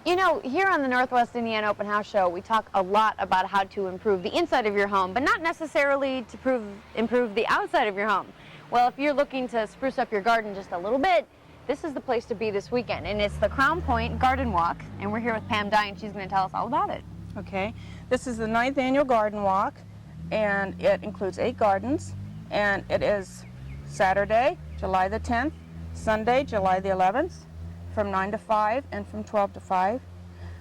You know, here on the Northwest Indiana Open House Show, we talk a lot about how to improve the inside of your home, but not necessarily to improve the outside of your home. Well, if you're looking to spruce up your garden just a little bit, this is the place to be this weekend, and it's the Crown Point Garden Walk, and we're here with Pam Dye, and she's going to tell us all about it. Okay, this is the 9th annual garden walk, and it includes 8 gardens, and it is Saturday, July the 10th, Sunday, July the 11th, from 9 to 5 and from 12 to 5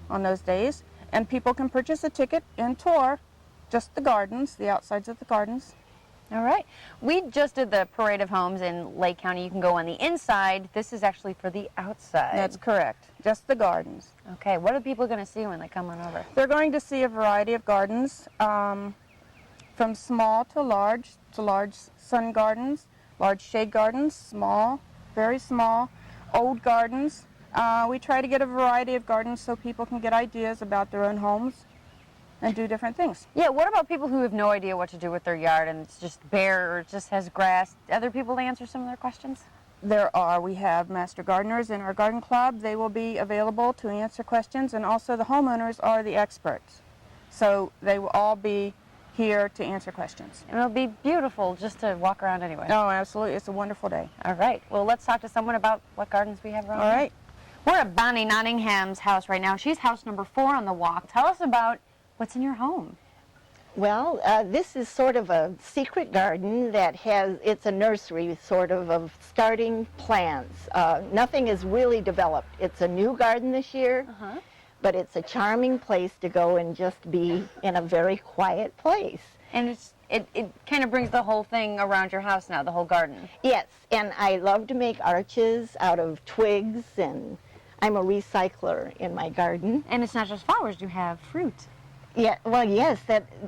on those days. And people can purchase a ticket and tour just the gardens, the outsides of the gardens. All right. We just did the Parade of Homes in Lake County. You can go on the inside. This is actually for the outside. That's correct, just the gardens. Okay, what are people going to see when they come on over? They're going to see a variety of gardens, from small to large sun gardens, large shade gardens, small, very small, old gardens. We try to get a variety of gardens so people can get ideas about their own homes and do different things. Yeah, what about people who have no idea what to do with their yard and it's just bare or it just has grass? Other people to answer some of their questions? There are. We have master gardeners in our garden club. They will be available to answer questions, and also the homeowners are the experts. So they will all be here to answer questions. And it'll be beautiful just to walk around anyway. Oh, absolutely. It's a wonderful day. All right. Well, let's talk to someone about what gardens we have around. All right. We're at Bonnie Nottingham's house right now. She's house number 4 on the walk. Tell us about what's in your home. Well, this is sort of a secret garden that it's a nursery sort of starting plants. Nothing is really developed. It's a new garden this year. But it's a charming place to go and just be in a very quiet place. And it kind of brings the whole thing around your house now, the whole garden. Yes, and I love to make arches out of twigs, and I'm a recycler in my garden. And it's not just flowers, you have fruit. Yeah, well, yes,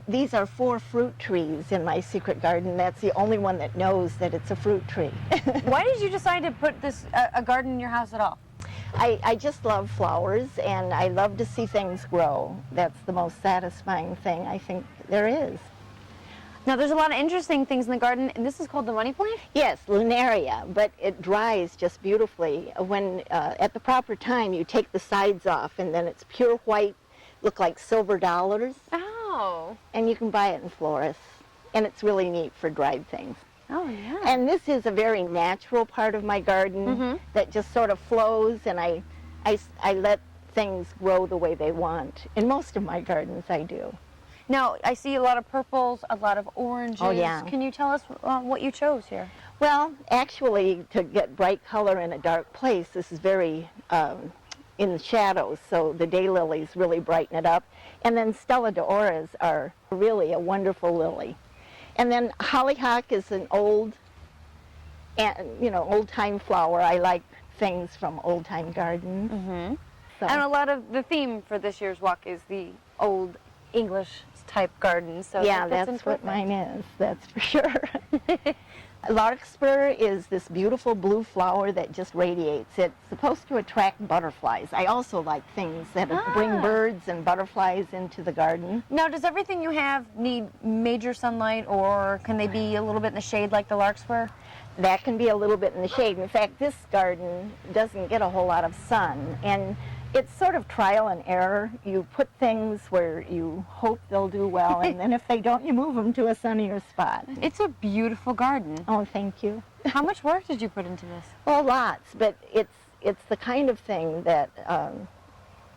these are 4 fruit trees in my secret garden. That's the only one that knows that it's a fruit tree. Why did you decide to put this a garden in your house at all? I just love flowers, and I love to see things grow. That's the most satisfying thing I think there is. Now, there's a lot of interesting things in the garden, and this is called the money plant? Yes, lunaria, but it dries just beautifully. When, at the proper time, you take the sides off, and then it's pure white, look like silver dollars. Oh. And you can buy it in florists, and it's really neat for dried things. Oh, yeah. And this is a very natural part of my garden that just sort of flows, and I let things grow the way they want. In most of my gardens, I do. Now, I see a lot of purples, a lot of oranges. Oh, yeah. Can you tell us what you chose here? Well, actually, to get bright color in a dark place, this is very in the shadows, so the daylilies really brighten it up. And then Stella d'Oras are really a wonderful lily. And then hollyhock is an old time flower. I like things from old-time gardens. So. And a lot of the theme for this year's walk is the old English-type garden. So yeah, that's what mine is, that's for sure. Larkspur is this beautiful blue flower that just radiates. It's supposed to attract butterflies. I also like things that bring birds and butterflies into the garden. Now, does everything you have need major sunlight, or can they be a little bit in the shade like the larkspur? That can be a little bit in the shade. In fact, this garden doesn't get a whole lot of sun, and it's sort of trial and error. You put things where you hope they'll do well, and then if they don't, you move them to a sunnier spot. It's a beautiful garden. Oh, thank you. How much work did you put into this? Well, lots, but it's the kind of thing that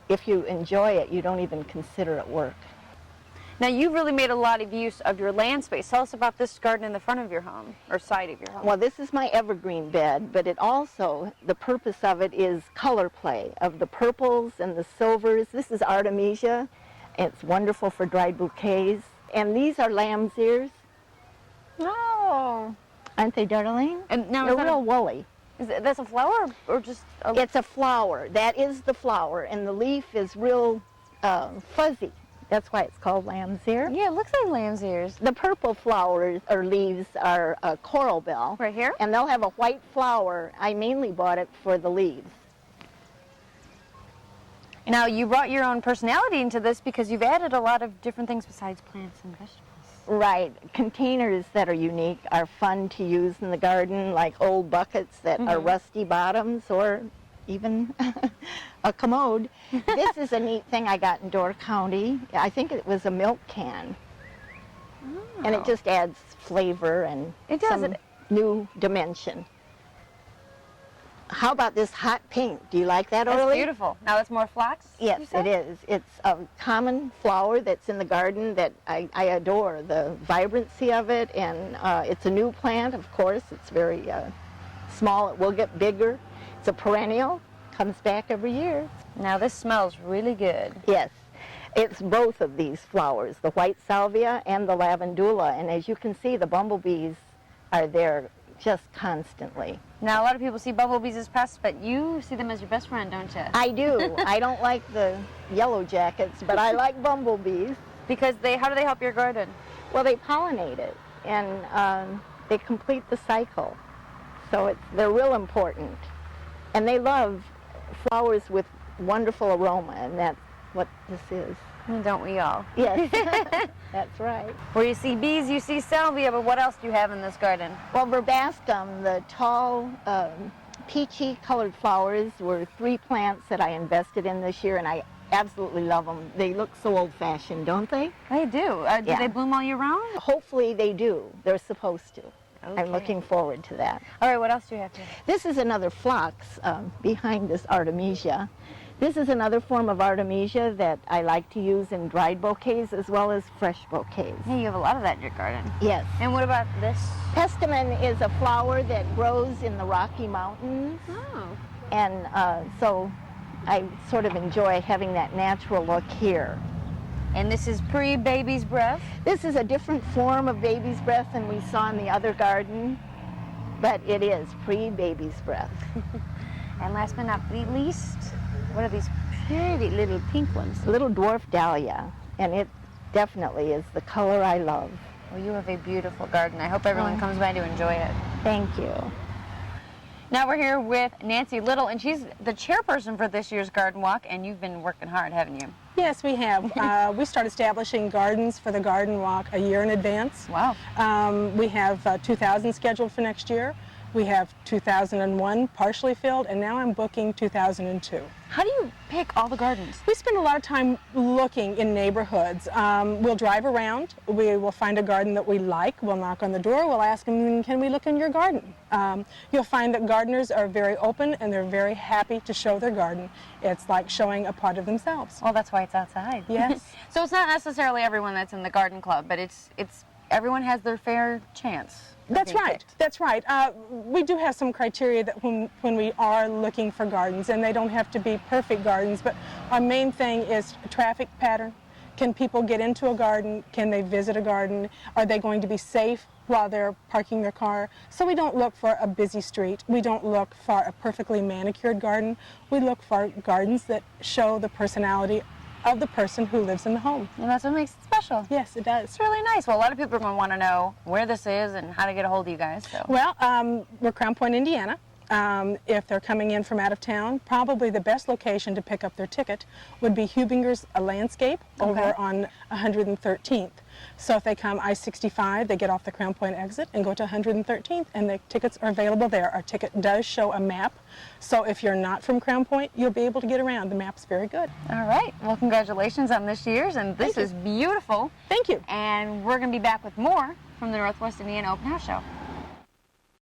if you enjoy it, you don't even consider it work. Now, you've really made a lot of use of your land space. Tell us about this garden in the front of your home, or side of your home. Well, this is my evergreen bed, but it also, the purpose of it is color play of the purples and the silvers. This is Artemisia. It's wonderful for dried bouquets. And these are lamb's ears. Oh. Aren't they, darling? And now they're real woolly. That's a flower, or just a... It's a flower. That is the flower, and the leaf is real fuzzy. That's why it's called lamb's ear. Yeah, it looks like lamb's ears. The purple flowers or leaves are coral bell. Right here? And they'll have a white flower. I mainly bought it for the leaves. Now, you brought your own personality into this because you've added a lot of different things besides plants and vegetables. Right. Containers that are unique are fun to use in the garden, like old buckets that are rusty bottoms, or even a commode. This is a neat thing I got in Door County. I think it was a milk can. And it just adds flavor and It does. some new dimension. How about this hot pink? Do you like that, That's Orly? beautiful. Now it's more flax? Yes, you said? it is. It's a common flower that's in the garden that I adore, the vibrancy of it, and it's a new plant, of course. It's very small. It will get bigger. It's a perennial, comes back every year. Now this smells really good. Yes, it's both of these flowers, the white salvia and the lavandula, and as you can see, the bumblebees are there just constantly. Now a lot of people see bumblebees as pests, but you see them as your best friend, don't you? I do. I don't like the yellow jackets, but I like bumblebees. Because how do they help your garden? Well, they pollinate it, and they complete the cycle. So they're real important. And they love flowers with wonderful aroma, and that's what this is. Don't we all? Yes, that's right. Where you see bees, you see salvia, but what else do you have in this garden? Well, verbascum, the tall, peachy colored flowers, were 3 plants that I invested in this year, and I absolutely love them. They look so old-fashioned, don't they? They do. Do Yeah. they bloom all year round? Hopefully they do. They're supposed to. Okay. I'm looking forward to that. All right, what else do you have here? This is another phlox behind this artemisia. This is another form of artemisia that I like to use in dried bouquets as well as fresh bouquets. Hey, you have a lot of that in your garden. Yes. And what about this? Pestamon is a flower that grows in the Rocky Mountains, Oh. and so I sort of enjoy having that natural look here. And this is pre-baby's breath. This is a different form of baby's breath than we saw in the other garden, but it is pre-baby's breath. And last but not least, what are these pretty little pink ones? Little dwarf dahlia, and it definitely is the color I love. Well, you have a beautiful garden. I hope everyone comes by to enjoy it. Thank you. Now we're here with Nancy Little, and she's the chairperson for this year's garden walk, and you've been working hard, haven't you? Yes, we have. We start establishing gardens for the garden walk a year in advance. Wow. We have 2,000 scheduled for next year. We have 2001 partially filled, and now I'm booking 2002. How do you pick all the gardens? We spend a lot of time looking in neighborhoods. We'll drive around. We will find a garden that we like. We'll knock on the door. We'll ask them, can we look in your garden? You'll find that gardeners are very open, and they're very happy to show their garden. It's like showing a part of themselves. Well, that's why it's outside. Yes. So it's not necessarily everyone that's in the garden club, but it's everyone has their fair chance. of That's being right. picked. That's right. We do have some criteria that when we are looking for gardens, and they don't have to be perfect gardens, but our main thing is traffic pattern. Can people get into a garden? Can they visit a garden? Are they going to be safe while they're parking their car? So we don't look for a busy street. We don't look for a perfectly manicured garden. We look for gardens that show the personality of the person who lives in the home. And that's what makes it special. Yes, it does. It's really nice. Well, a lot of people are going to want to know where this is and how to get a hold of you guys. So. Well, we're Crown Point, Indiana. If they're coming in from out of town, probably the best location to pick up their ticket would be Hubinger's Landscape over on 113th. So if they come I-65, they get off the Crown Point exit and go to 113th, and the tickets are available there. Our ticket does show a map, so if you're not from Crown Point, you'll be able to get around. The map's very good. All right. Well, congratulations on this year's, and this is beautiful. Thank you. And we're going to be back with more from the Northwest Indiana Open House Show.